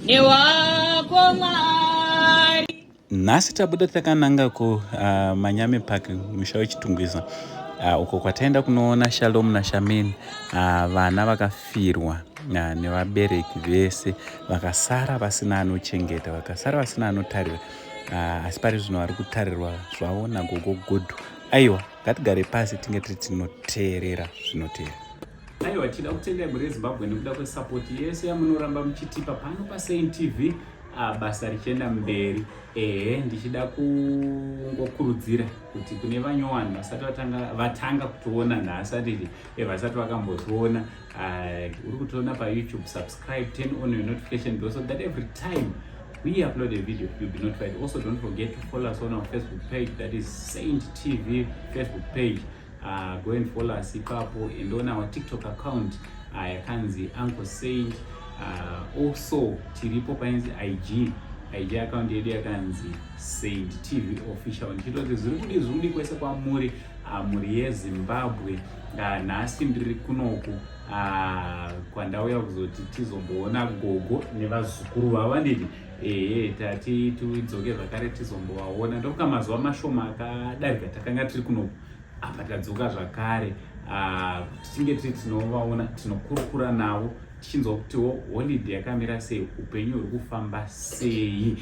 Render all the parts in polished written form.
newako Mwari. Nhasi tabuda takananga ku Manyame Park musha wechitungwiza uko kwataenda kunoona Shalom naShamini vana vakafirwa nevabereki vese vakasara vasina anochengeta, vakasara vasina anotarira, asi pari zvino vari kutarirwa zvavo nagogo Godhu. Aiwa, ngatigare pasi tinge tinoteerera zvinoteera. Aiwa, tida kutenda mureZimbabwe nekuda kwesapoti yese yamunoramba muchitipa pano paSaint TV. Basa richienda mberi. Ndichida kungokurudzira kuti kune vanyowani vasati vatanga kutuona nhasi vasati vakambotuona, uri kutuona paYouTube, subscribe, turn on your notification bell so that every time we upload a video you'll be notified. Also, don't forget to follow us on our Facebook page, that is Saint TV Facebook page. Go and follow us ipapo, and on our TikTok account yakanzi Uncle Saint. Also tiripo painzi IG account yedu yakanzi Saint TV official. Ndichitoti zviri kwese kwamuri muri yeZimbabwe. Nhasi ndiri kunoku kwandauya kuzoti tizomboona gogo nevazukuru vava nditi tati tudzoke zvakare tizombovaona. Ndokuka mazuva mashoma akadarika takanga tiri kunoku, apa tadzoka zvakare tinge tiri tinovaona, tinokurukura navo tichinzwa kutiwo holiday yakamira sei, upenyu huri kufamba sei.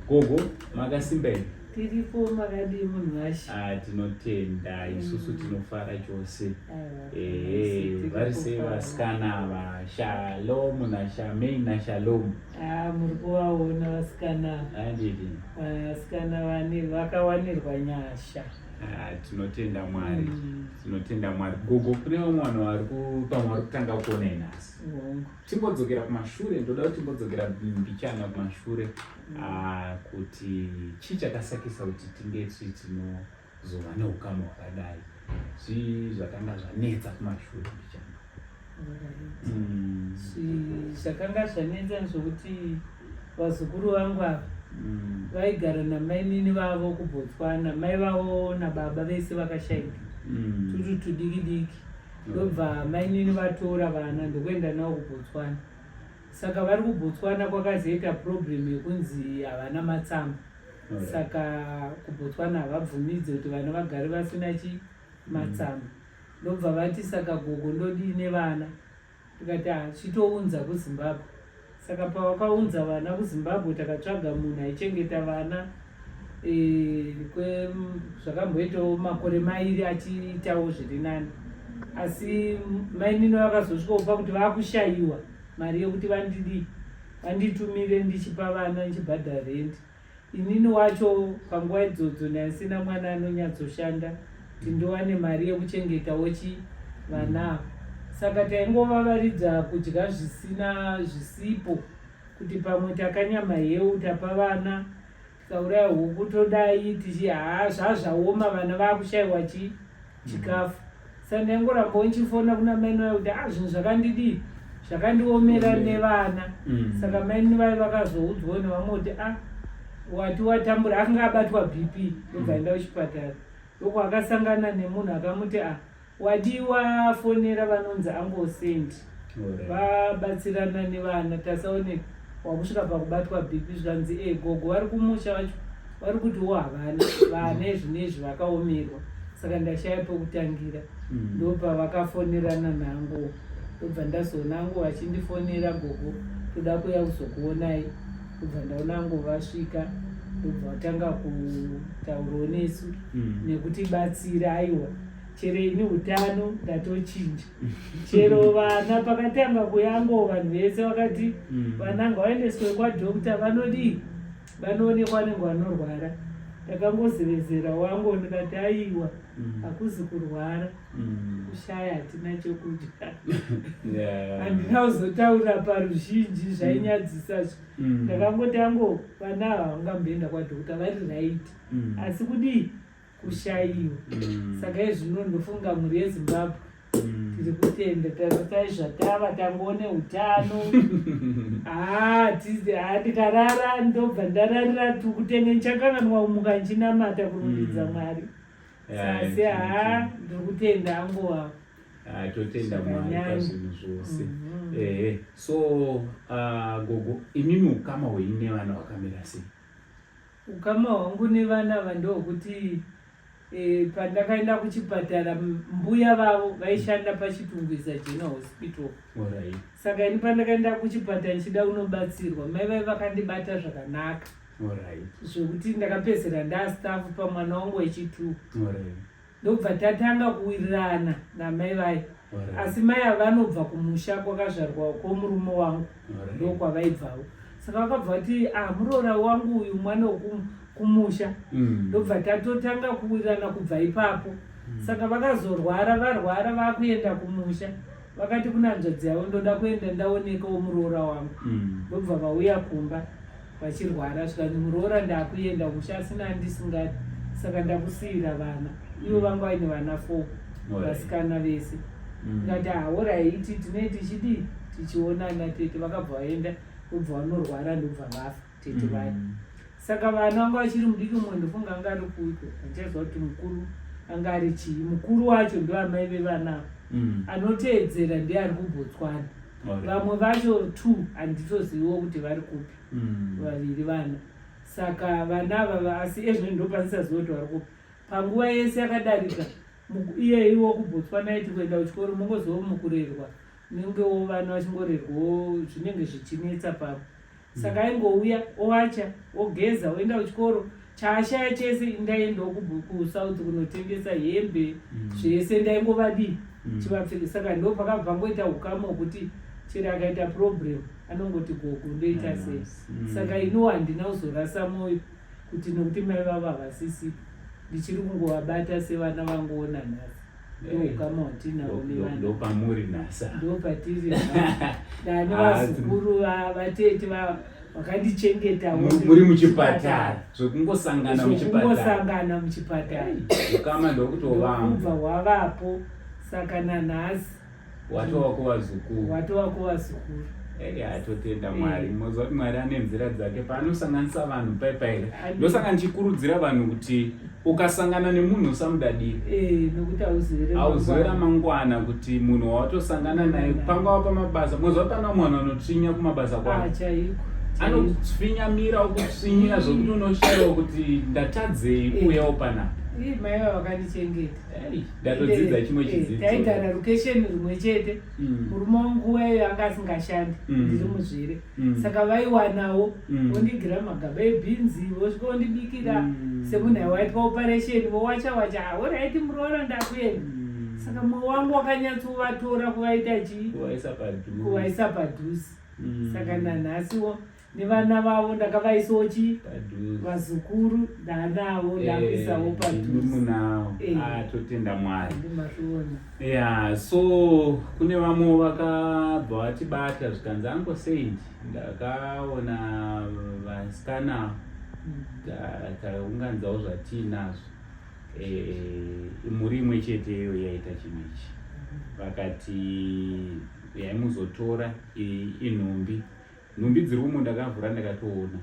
Gogo, makasimba here? Tiripo makadii munhu washe? Tinotenda, isusu tinofara chose. Vari sei vasikana vaShalom naShamini naShalom? Muri kuvaona vasikana. Handidi. Vasikana vakawanirwa nyasha. Tinotenda Mwari. Tinotenda Mwari. Gogo, kune vamwe vanhu vari kutanga kuona nhasi. Timbodzokera kumashure, ndoda kuti timbodzokera mbichana kumashure kuti chii chakasakisa kuti tinge tinozova neukama hwakadai. Zvii zvakanga zvanetsa kumashure mbichana? Zvakanga zvanetsa zvokuti vazukuru vangu ava vaigara namainini vavo kuBotswana. Mai vavo nababa vese vakashaika, tutu tudiki diki. Ndobva mainini vatora vana ndokuenda navo kuBotswana. Saka vari kuBotswana kwakazoita problem yekunzi havana matsamba. Saka kuBotswana havabvumidze kuti vana vagare vasina matsamba. Ndobva vati saka gogo ndodii nevana. Tikati chitounza kuZimbabwe. Saka pavakaunza vana kuZimbabwe takatsvaga munhu aichengeta vana zvakamboitawo makore mairi achiitawo zviri nani. Asi mainini vakazosvikawo pakuti vakushayiwa mari yekuti vanditumire ndichipa vana ndichibhadhara rent. Inini wacho panguva idzodzo ndasina mwana anonyatsoshanda kuti ndowane mari yekuchengetawo vana. Saka taingovavaridza kudya zvisipo kuti pamwe takanyama heu tapa vana, tikauraya huku todai tichi zvazvaoma vana vakushayiwa chikafu. Saka ndaingorambawo ndichifona kuna maini vayo kuti zvinhu zvakandidii zvakandiomera nevana. Saka maini vayo vakazoudzwawo nevamwe kuti wati watambura, akanga abatwa BP. Ndobva aenda kuchipatara. Ndoko akasangana nemunhu akamuti wadi wafonera vanonzi Uncle Saint, vabatsirana nevana. Tasaoneka wakusvika pakubatwa BP zvikanzi gogo vari kumusha vacho vari kutiwo havana vana izvinezvi vakaomerwa. Saka ndashaya pekutangira. Ndopa vakafonerana nangu. Ndobva ndazoona angu vachindifonera, gogo toda kuya kuzokuonai. Ndobva ndaona angu vasvika. Ndobva vatanga kutaurawo nesu nekutibatsira. Aiwa, chero ini utano ndatochinja. Chero vana pakatanga kuyango vanhu vese vakati vana ngavaendeswe kwadhokita, vanodii vanoonekwa nengu vanorwara. Takangozevezera wangu ndikati aiwa hakuzi kurwara, kushaya hatina chokudya. Handina kuzotaura paruzhinji zvainyadzisa. Ndakangoti vana havangamboenda kwadhokita vari right, asi kudii kushayiwa. Saka izvino ndofunga muri yeZimbabwe tiri kutenda taizvatava tangoone utano. Tikarara ndobva ndararira kutenge ndichakanganwa kumuka ndichinamata kurumbidza Mwari. Sasi ndiri kutenda angu ava. totenda Mwari pazvinhu zvose. So gogo imimi ukama hwenyu nevana hwakamira sei? Ukama hwangu nevana vandokuti pandakaenda kuchipatara mbuya vavo vaishanda pachitungwiza General Hospital. Saka ini pandakaenda kuchipatara nchida unobatsirwa mai vai vakandibata zvakanaka. Zvokuti ndakapedzera ndastaff pamwana wangu wechi2. Ndobva tatanga kuwirirana namai vai. Asi mai avanobva kumusha kwakazvarwa kwomurume wangu ndokwavaibvawo. Saka vakabva kuti muroora wangu uyu mwana kumusha. Ndobva tatotanga kuwirirana kubva ipapo. Saka vakazorwara varwara vakuenda kumusha. Vakati kuna nzvadzi yavo ndoda kuenda ndaonekawo muroora wangu. Ndobva vauya kumba vachirwara svikati muroora ndakuenda musha asina handisingadi. Saka ndakusiyira vana. Ivo vanga vaine vana 4 vasikana vese. Ngati oraiti tinei tichidi tichionana tete vakabva vaenda ndobva vanorwara ndobva vafa tete vaya. Saka vana vanga vachiri mudiki mumwe ndofunga anga ari kuiko ndichazwa kuti mukuru anga ari chii. Mukuru wacho ndo amai vevana anoteedzera ndiye ari kuBotswana. Vamwe vacho 2 handitoziviwo kuti vari kupi vaviri vana. Saka vana ava asi ezvino ndopandisazviwa kuti vari kupi. Panguva yese yakadarika iyeiwo kuBotswana iti kuenda kuchikoro mungozowo mukurerwa nengewo vana vachingorerwawo zvinenge zvichinetsa pavo. Saka aingouya owacha ogeza oenda kuchikoro chaashaya chese ndaendawo kuSouth kunotengesa hembe zvese ndaingovadii chivapfeka. Saka ndo pakabva ngoita ukama hwekuti chero akaita problem anongoti gogo ndoita sei. Saka inowo handina kuzorasa mwoyo kuti nokuti mai vavo havasisipo ndichiri kungovabata sevana vangoona nhasi. Ndoukama hwatinawo nevana. Ndopamuri nhasa. Ndopatiri dani vazukuru vatete vakandichengetawo muri muchipatara zvekungosangana muchipatara. Ukama ndokutobva hwavapo. Saka nanhasi watova kuvazukuru. Atotenda Mwari. Mozwa kuti Mwari ane nzira dzake paanosanganisa vanhu paipaira. Ndosaka ndichikurudzira vanhu kuti ukasangana nemunhu usamudadire. Nokuti auzive ramangwana kuti munhu wawatosangana naye pangava pamabasa. Mozwa kuti pana mwana anotsvinya kumabasa kwako. Anotsvinyamira ukutsvinyira zvokuti unoshayiwa kuti ndatadzei kuuyawo panapa. Mai vavo vakandichengeta. Ndatodzidza chimwe chidzidzo. Taigara location rimwe chete. Murume wangu nguva iyoyo anga asingashandi ndiri muzvire. Saka vaiwanawo vondigira magaba ebhinzi vosvika vondibikira semunhu waitwa operation vowacha oraiti muroora ndakuenda. Saka mwoyo wangu wakanyatsovatora kuvaita chii kuvaisa padhuze. Saka nanhasiwo nevana vavo ndakavaisawo chii vazukuru ndanavo ndakuisawo padhuze. Totenda Mwari. So kune vamwe vakabva vatibata zvikanzi angosendi ndakaona vasikana taunganidzawo zvatiinazvo muri imwe cheteyo yaita chinhu ichi. Vakati yaimuzotora inhumbi dziri umo ndakavhura ndakatoona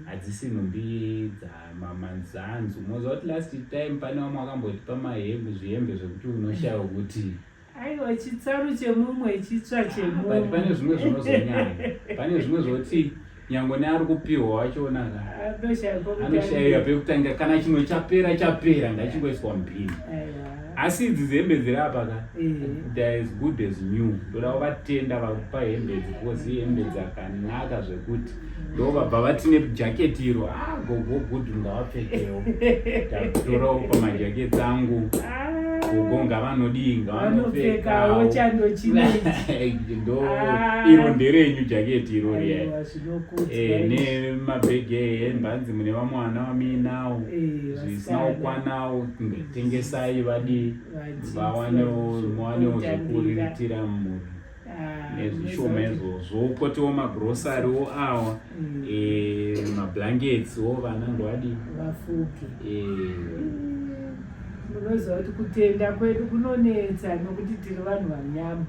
hadzisi nhumbi dzamamanzanzu. Mozva kuti last time pane vamwe vakambotipa zvihembe zvekuti unoshayiwa kuti aiwa chitsaru chemumwe chitsva chemumwe. Pane zvimwe zvinozonyanya. Pane zvimwe zvokuti nyange neari kupiwa wachiona anoshayiwa pekutanga kana chimwe chapera ngachingoiswa mupini. Asi idzi hembe dziri apa they as good as new. Ndoda kuvatenda vakupa hembe idzi because hembe dzakanaka zvekuti ndovabva vatine jaketi iro gogo good ngavapfekewo. Ndatorawo pamajaketi angu gogo ngavanodii ngavanopfekawo chando chinechi. Ndo iro nderenyu jaketi iro riya. Nemabhege ehembanzi mune vamwe vana vaminawo zvisina kukwanawo tengesai vadii vawanewo zvokuriritira mumhuri nezvishoma izvozvo. Kotiwo magrosariwo awa mablanketswo vana ngovadii vafuke. Munoziva kuti kutenda kwedu kunonetsa nokuti tiri vanhu vanyama.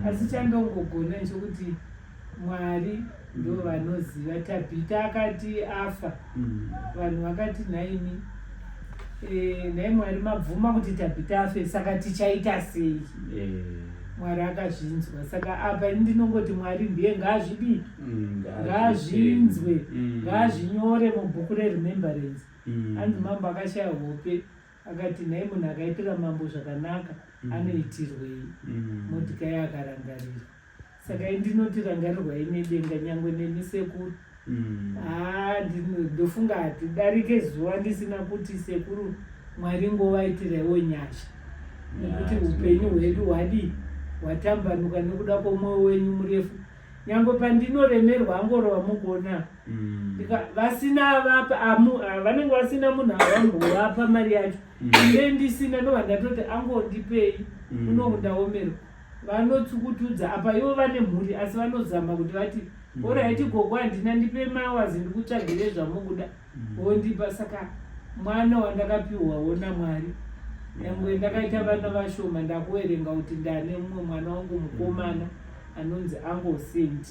Asi chandongogona nchokuti Mwari ndo vanoziva. Tabhita akati afa vanhu vakati naimi Nhai Mwari mabvuma kuti tabhitafe, saka tichaita sei? Mwari akazvinzwa. Saka apa ndinongoti Mwari ndiye ngaazvidii, ngaazvinzwe, ngaazvinyore mubhuku reRemembrance. Anzi mambo akashaya hope akati nhai munhu akaitira mambo zvakanaka anoitirwei? Modikai akarangarirwa. Saka ndinoti rangarirwai nedenga nyangwe nemi sekuru. Ndofunga hati darike zuva ndisina kuti sekuru Mwari ngovaitirewo nyasha, nekuti upenyu hwedu hwadii hwatambanuka nekuda kwomwoyo wenyu murefu. Nyangwe pandinoremerwa angorova mukuona vasina vanenge vasina munhu avambovapa mari yacho, ine ndisina ndobva ndatoti angondipei kuno ndaomerwa. Vanotsukutudza apa ivo vane mhuri asi vanozama kuti vati oraiti gogo handina, ndipe mawazi ndikutsvagire zvamukuda wondipa. Saka mwana wandakapiwawo naMwari, nyangwe ndakaita vana vashoma ndakuverenga kuti ndane mumwe mwana wangu mukomana anonzi Angosendi.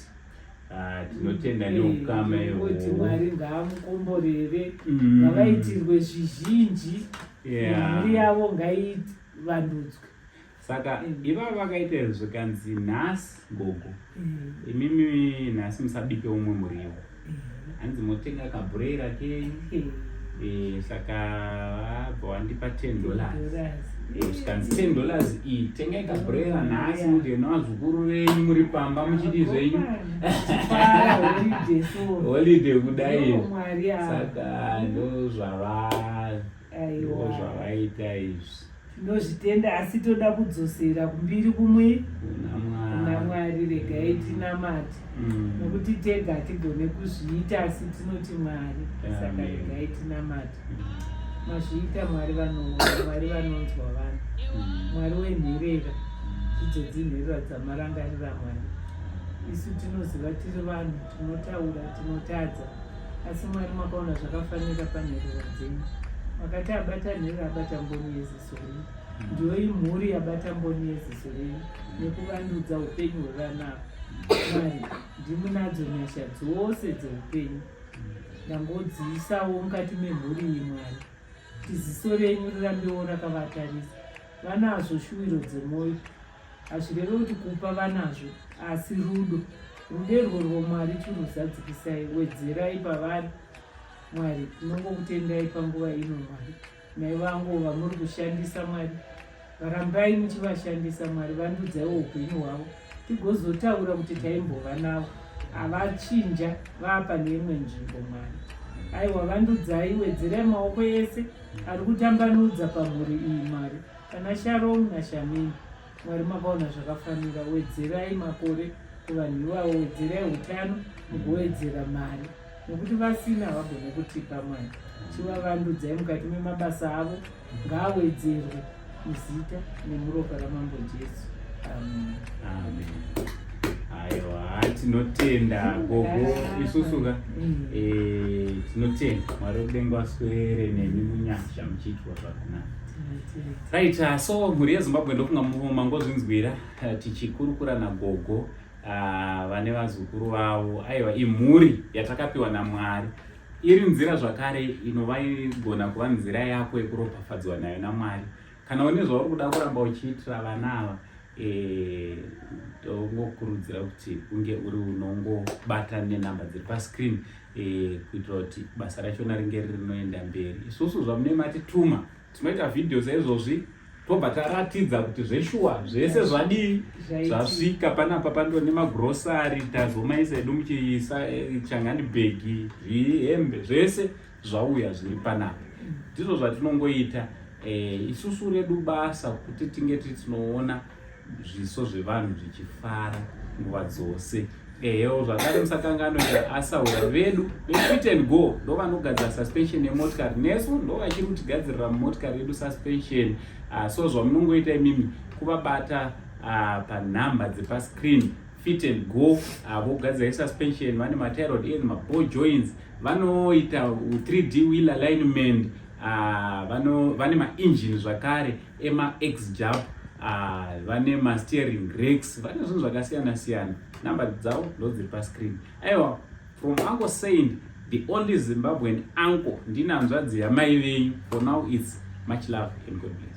Tinotenda neukama kuti Mwari ngaamukomborere, ngavaitirwe zvizhinji, mhuri yavo ngaivandudzwe. Saka ivava vakaita zvikanzi nhasi gogo, imimi nhasi musabike umwe muriwo, hanzi motenga kabhurera kenyu. Saka wandipa $10. Zvikanzi $10 iyi tengai kabhurera nhasi kuti navazukuru venyu muri pamba muchidi zvenyu holiday kudai. Saka ndozvavaita izvi. Tinozvitenda asi toda kudzosera kumbiri kumwe kuna Mwari. Regai tinamate, nokuti tega hatigone kuzviita asi tinoti Mwari. Saka regai tinamate. Mazviita Mwari vanoona, Mwari vanonzwa vanhu, Mwari wenherera, idzo dzinherera dzamarangarira Mwari. Isu tinoziva tiri vanhu, tinotaura, tinotadza, asi Mwari makaona zvakafanira panherera dzenyu. Makati abata nherera abata mboni yeziso renyu, ndiyo imhuri yabata mboni yeziso renyu nekuvandudza upenyu hwevanavo. Mwari ndimunadzo nyasha dzose dzeupenyu, ndangodziisawo mukati memhuri iyi Mwari. Ziso renyu rirambewo rakavatarisa. Vanazvo shuwiro dzemwoyo, hazvirevo kuti kupa vanazvo, asi rudo ruderwo Mwari chiruzadzikisai, wedzerai pavari Mwari. Tinongokutendai panguva ino Mwari. Mai vangu vamuri kushandisa Mwari, varambai muchivashandisa Mwari. Vandudzaiwo upenyu hwavo, tigozotaura kuti taimbova navo, havachinja vapa neimwe nzvimbo Mwari. Aiwa, vandudzai, wedzerai maoko ese ari kutambanudza pamhuri iyi Mwari, kana Sharon naShamini. Mwari makaona zvakafanira, wedzerai makore kuvanhu ivavo, wedzerai utano, mugowedzera mari, nokuti vasina havagone kutipa Mwari. Chivavandudzai mukati memabasa avo, ngaawedzerwe muzita nemuropa ramambo Jesu. Amen. Aiwa, tinotenda gogo isusuka. Tinotenda Mwari wedenga aswere nemi munyasha muchiitwa zvakanaka. Right, so mhuri yeZimbabwe ndofunga mangozvinzwira tichikurukura nagogo vane vazukuru vavo. Aiwa, imhuri yatakapiwa naMwari, iri nzira zvakare inova igona kuva nzira yako yekuropafadzwa nayo naMwari. Kana une zvauri kuda kuramba uchiitira vana ava, ndongokurudzira kuti unge uri unongobata nenhamba dziri pascreen kuitira kuti basa rachona ringe rinoenda mberi. Isusu zvamune matituma tinoita vhidhiyo saizvozvi tobva taratidza kuti zveshuwa zvese zvadii zvasvika panapa. Pando nemagrosari tazomaisa edu muchishangani bhegi, zvihembe zvese zvauya zviri panapa. Ndizvo zvatinongoita isusu redu basa kuti tinge tinoona zviso zvevanhu zvichifara nguva dzose. Eyo zvakare musakangano asaura vedu veFit and Go ndo vanogadzira suspension yemotikari, nesu ndo vachiri kutigadzirira motikari yedu suspension. So zvamunongoita imimi kuvabata panhamba dzepascreen. Fit and Go vogadzira suspension, vane matyrod ends, maball joints, vanoita 3D wheel alignment, vane maengine zvakare ema-X-Jump, vane ma-steering racks, vane zvinhu zvakasiyana siyana. Namba dzavo ndo dziri pascreen. Aiwa, from Angosendi the only Zimbabwean uncle ndina hanzvadzi yamai venyu. For now it's much love and God bless.